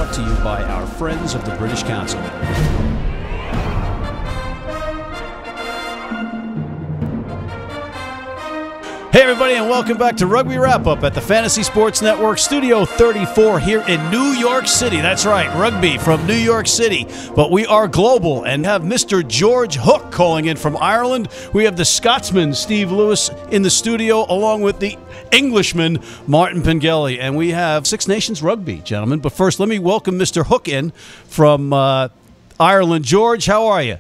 brought to you by our friends of the British Council. Hey everybody, and welcome back to Rugby Wrap-Up at the Fantasy Sports Network, Studio 34 here in New York City. That's right, Rugby from New York City. But we are global and have Mr. George Hook calling in from Ireland. We have the Scotsman, Steve Lewis, in the studio, along with the Englishman, Martin Pengelly. And we have Six Nations Rugby, gentlemen. But first, let me welcome Mr. Hook in from Ireland. George, how are you?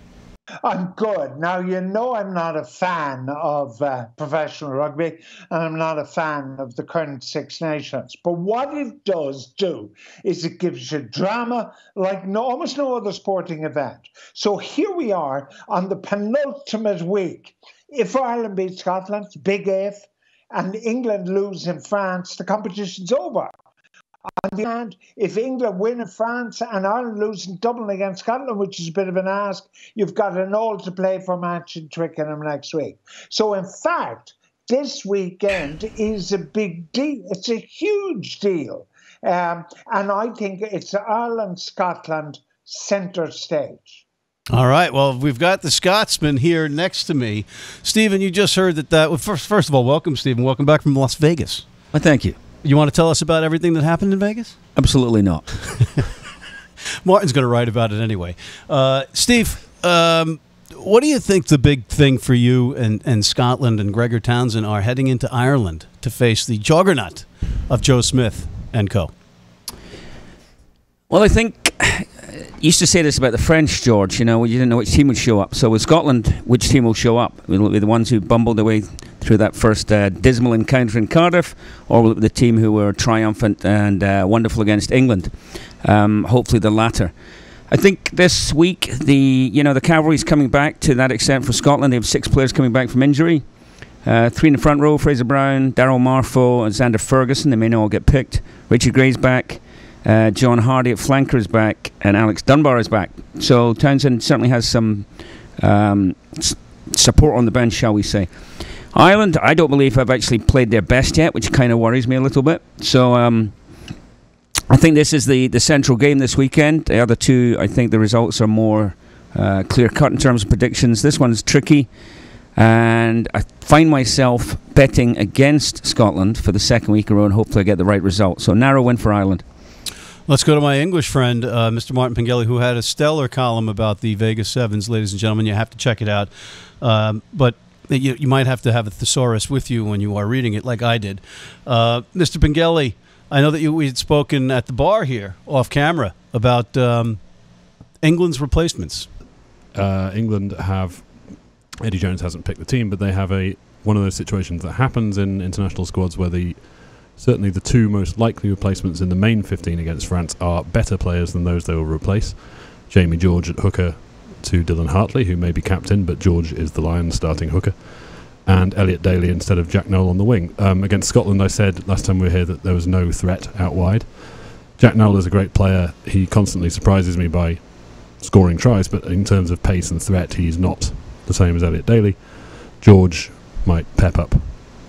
I'm good. Now, you know I'm not a fan of professional rugby, and I'm not a fan of the current Six Nations. But what it does do is it gives you drama like almost no other sporting event. So here we are on the penultimate week. If Ireland beats Scotland, big if, and England lose in France, the competition's over. On the other hand, if England win in France and Ireland lose in Dublin against Scotland, which is a bit of an ask, you've got an all-to-play-for match in Twickenham next week. So, in fact, this weekend is a big deal. It's a huge deal. And I think it's Ireland-Scotland centre stage. All right. Well, we've got the Scotsman here next to me. Stephen, you just heard that. Well, first of all, welcome, Stephen. Welcome back from Las Vegas. Well, thank you. You want to tell us about everything that happened in Vegas? Absolutely not. Martin's going to write about it anyway. Steve, what do you think the big thing for you and Scotland and Gregor Townsend are heading into Ireland to face the juggernaut of Joe Smith and co? Well, I think you used to say this about the French, George. You know, you didn't know which team would show up. So with Scotland, which team will show up? Will it be the ones who bumbled their way through that first dismal encounter in Cardiff, or will it be the team who were triumphant and wonderful against England? Hopefully the latter. I think this week the cavalry's coming back to that extent for Scotland. They have 6 players coming back from injury. 3 in the front row: Fraser Brown, Darryl Marfo, and Xander Ferguson. They may not all get picked. Richard Gray's back. John Hardy at flanker is back, and Alex Dunbar is back. So Townsend certainly has some support on the bench, shall we say. Ireland, I don't believe have actually played their best yet, which kind of worries me a little bit. So I think this is the central game this weekend. The other two, I think the results are more clear-cut in terms of predictions. This one's tricky, and I find myself betting against Scotland for the second week in a row, and hopefully I get the right result. So narrow win for Ireland. Let's go to my English friend, Mr. Martin Pengelly, who had a stellar column about the Vegas Sevens, ladies and gentlemen. You have to check it out. But you might have to have a thesaurus with you when you are reading it, like I did. Mr. Pengelly, I know that we had spoken at the bar here, off camera, about England's replacements. England have... Eddie Jones hasn't picked the team, but they have one of those situations that happens in international squads where certainly the 2 most likely replacements in the main 15 against France are better players than those they will replace. Jamie George at hooker to Dylan Hartley, who may be captain, but George is the Lions starting hooker, and Elliot Daly instead of Jack Nowell on the wing. Against Scotland, I said last time we were here that there was no threat out wide. Jack Nowell is a great player. He constantly surprises me by scoring tries, but in terms of pace and threat, he's not the same as Elliot Daly. George might pep up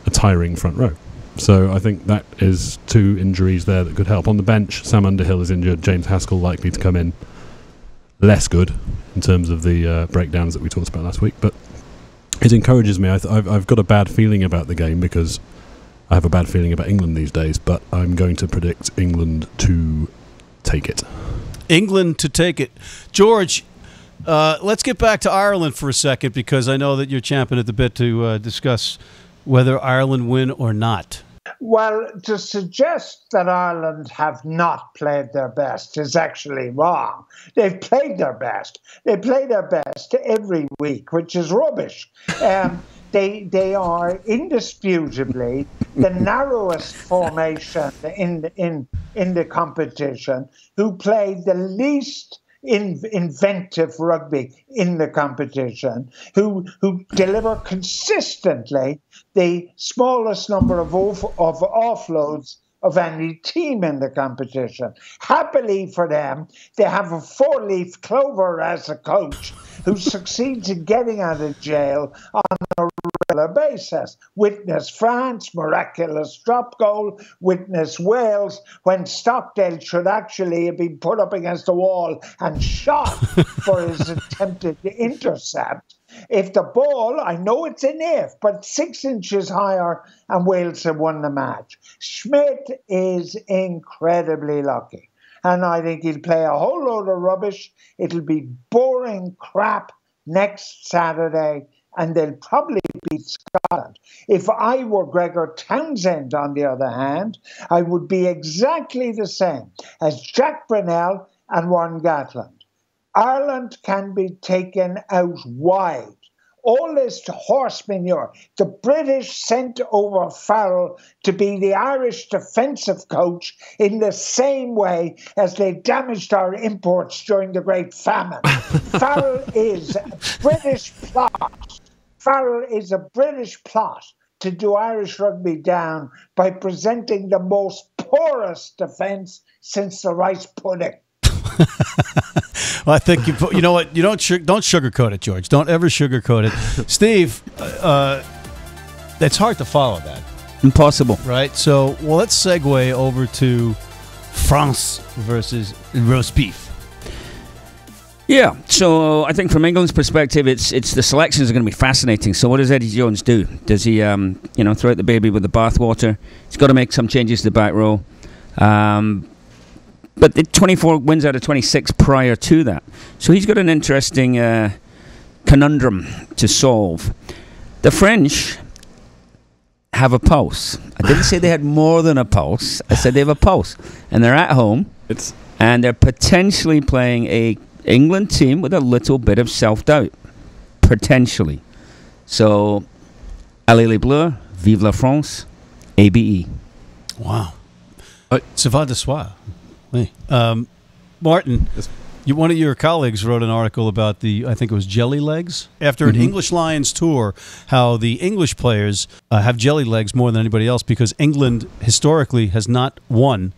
a tiring front row. So I think that is 2 injuries there that could help. On the bench, Sam Underhill is injured. James Haskell likely to come in less good in terms of the breakdowns that we talked about last week. But it encourages me. I've got a bad feeling about the game because I have a bad feeling about England these days, but I'm going to predict England to take it. England to take it. George, let's get back to Ireland for a second, because I know that you're champing at the bit to discuss whether Ireland win or not. Well, to suggest that Ireland have not played their best is actually wrong. They've played their best. They play their best every week, which is rubbish. They are indisputably the narrowest formation in the competition, who played the least inventive rugby in the competition, who deliver consistently the smallest number of offloads of any team in the competition. Happily for them, they have a 4-leaf clover as a coach who succeeds in getting out of jail on a regular places. Witness France, miraculous drop goal. Witness Wales, when Stockdale should actually have been put up against the wall and shot for his attempted intercept. If the ball, I know it's an if, but 6 inches higher, and Wales have won the match. Schmidt is incredibly lucky. And I think he'll play a whole load of rubbish. It'll be boring crap next Saturday, and they'll probably beat Scotland. If I were Gregor Townsend, on the other hand, I would be exactly the same as Jack Brunel and Warren Gatland. Ireland can be taken out wide. All this horse manure. The British sent over Farrell to be the Irish defensive coach in the same way as they damaged our imports during the Great Famine. Farrell is a British plot. Farrell is a British plot to do Irish rugby down by presenting the most porous defence since the rice pudding. Well, I think you know what, don't sugarcoat it, George. Don't ever sugarcoat it. Steve, it's hard to follow that. Impossible. Right? So, well, let's segue over to France versus roast beef. Yeah, so I think from England's perspective, it's the selections are going to be fascinating. So what does Eddie Jones do? Does he, throw out the baby with the bathwater? He's got to make some changes to the back row. But the 24 wins out of 26 prior to that. So he's got an interesting conundrum to solve. The French have a pulse. I didn't say they had more than a pulse. I said they have a pulse. And they're at home. And they're potentially playing a England team with a little bit of self-doubt. Potentially. So, allez les bleus, vive la France, ABE. Wow. Ça va de soi. Martin, one of your colleagues wrote an article about I think it was jelly legs. After an English Lions tour, how the English players have jelly legs more than anybody else because England historically has not won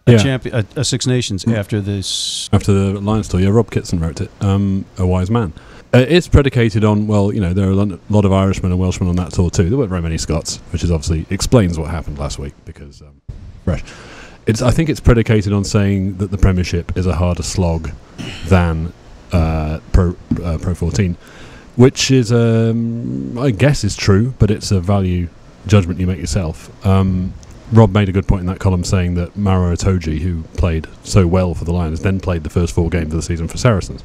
a Six Nations after this. After the Lions tour, Rob Kitson wrote it, a wise man. It's predicated on, there are a lot of Irishmen and Welshmen on that tour too. There weren't very many Scots, which is obviously explains what happened last week because fresh. I think it's predicated on saying that the Premiership is a harder slog than Pro 14, which is, I guess, is true, but it's a value judgment you make yourself. Rob made a good point in that column saying that Maro Itoje, who played so well for the Lions, then played the first 4 games of the season for Saracens.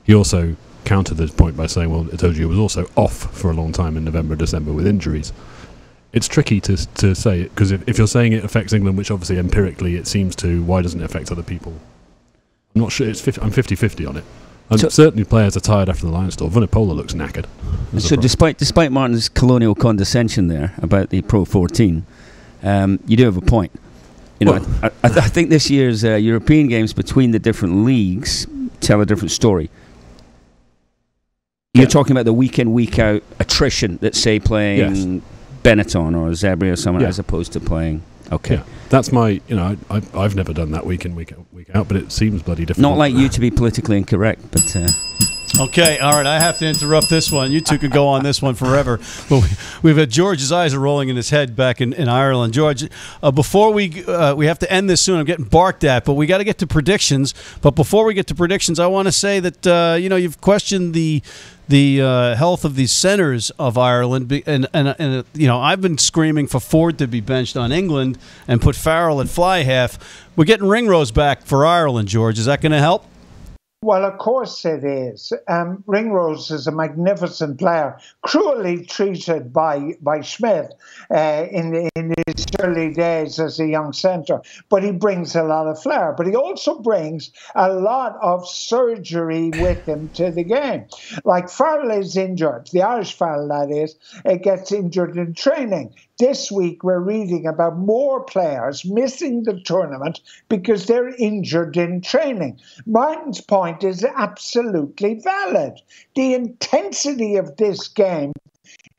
He also countered this point by saying, well, Itoje was also off for a long time in November, December with injuries. It's tricky to say it, because if you're saying it affects England, which obviously empirically it seems to, why doesn't it affect other people? I'm not sure. I'm 50-50 on it. And certainly players are tired after the Lions tour. Vunipola looks knackered. So despite Martin's colonial condescension there about the Pro 14, you do have a point. I think this year's European games between the different leagues tell a different story. You're talking about the week in, week out attrition that, say, playing Benetton or Zebri or someone as opposed to playing. Okay. Yeah. That's my, I've never done that week in, week out, but it seems bloody difficult. Not like you to be politically incorrect, but... Okay, all right, I have to interrupt this one. You two could go on this one forever. But we've had George's eyes are rolling in his head back in Ireland. George, before we have to end this soon. I'm getting barked at, but we got to get to predictions. But before we get to predictions, I want to say that, you've questioned the health of the centers of Ireland, and I've been screaming for Ford to be benched on England and put Farrell at fly half. We're getting Ringrose back for Ireland, George. Is that going to help? Well, of course it is. Ringrose is a magnificent player, cruelly treated by Schmidt in his early days as a young centre. But he brings a lot of flair. But he also brings a lot of surgery with him to the game. Like Farrell is injured, the Irish Farrell, that is, gets injured in training. This week, we're reading about more players missing the tournament because they're injured in training. Martin's point is absolutely valid. The intensity of this game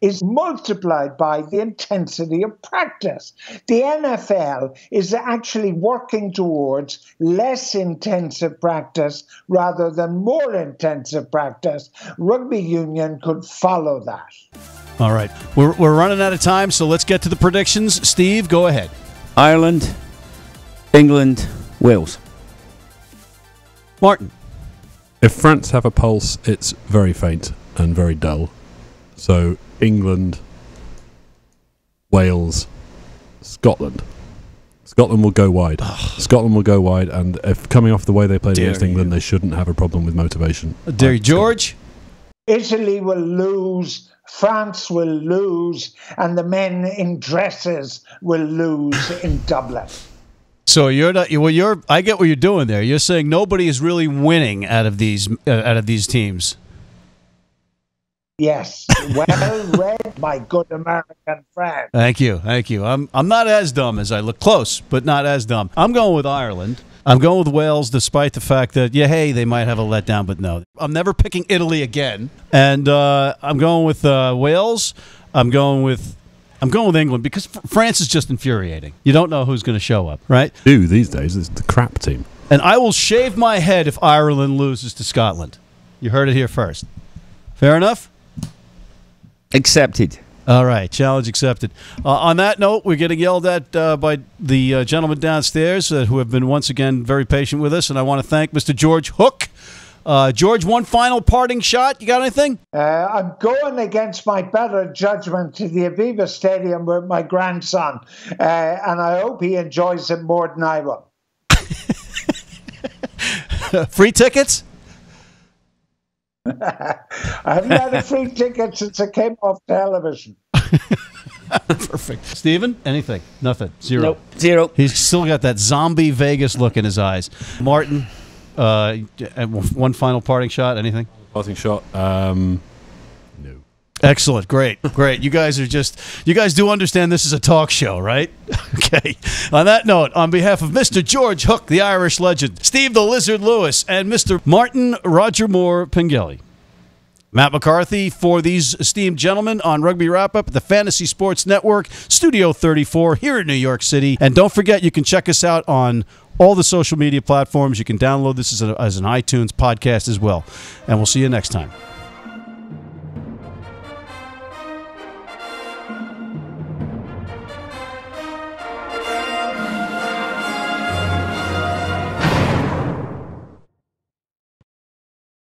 is multiplied by the intensity of practice. The NFL is actually working towards less intensive practice rather than more intensive practice. Rugby union could follow that. All right. We're running out of time, so let's get to the predictions. Steve, go ahead. Ireland, England, Wales. Martin. If France have a pulse, it's very faint and very dull. So England, Wales, Scotland. Scotland will go wide. Scotland will go wide, and if coming off the way they played against England, they shouldn't have a problem with motivation. Dare you, George? Italy will lose, France will lose, and the men in dresses will lose in Dublin. So you're not. Well, I get what you're doing there. You're saying nobody is really winning out of these teams. Yes, well read, my good American friend. Thank you. I'm not as dumb as I look. Close, but not as dumb. I'm going with Ireland. I'm going with Wales, despite the fact that they might have a letdown, but no. I'm never picking Italy again, and I'm going with Wales. I'm going with England because France is just infuriating. You don't know who's going to show up, right? These days it's the crap team. And I will shave my head if Ireland loses to Scotland. You heard it here first. Fair enough? Accepted. All right, challenge accepted. On that note, we're getting yelled at by the gentlemen downstairs who have been once again very patient with us, and I want to thank Mr. George Hook. George, one final parting shot. You got anything? I'm going against my better judgment to the Aviva Stadium with my grandson, and I hope he enjoys it more than I will. Free tickets? I haven't had a free ticket since I came off television. Perfect. Steven, anything? Nothing. Zero. Nope. Zero. He's still got that zombie Vegas look in his eyes. Martin, one final parting shot. Anything? Parting shot. No. Excellent. Great. You guys do understand this is a talk show, right? Okay. On that note, on behalf of Mr. George Hook, the Irish legend, Steve the Lizard Lewis, and Mr. Martin Roger Moore Pengelly, Matt McCarthy for these esteemed gentlemen on Rugby Wrap-Up at the Fantasy Sports Network, Studio 34 here in New York City. And don't forget, you can check us out on all the social media platforms. You can download this as an iTunes podcast as well. And we'll see you next time.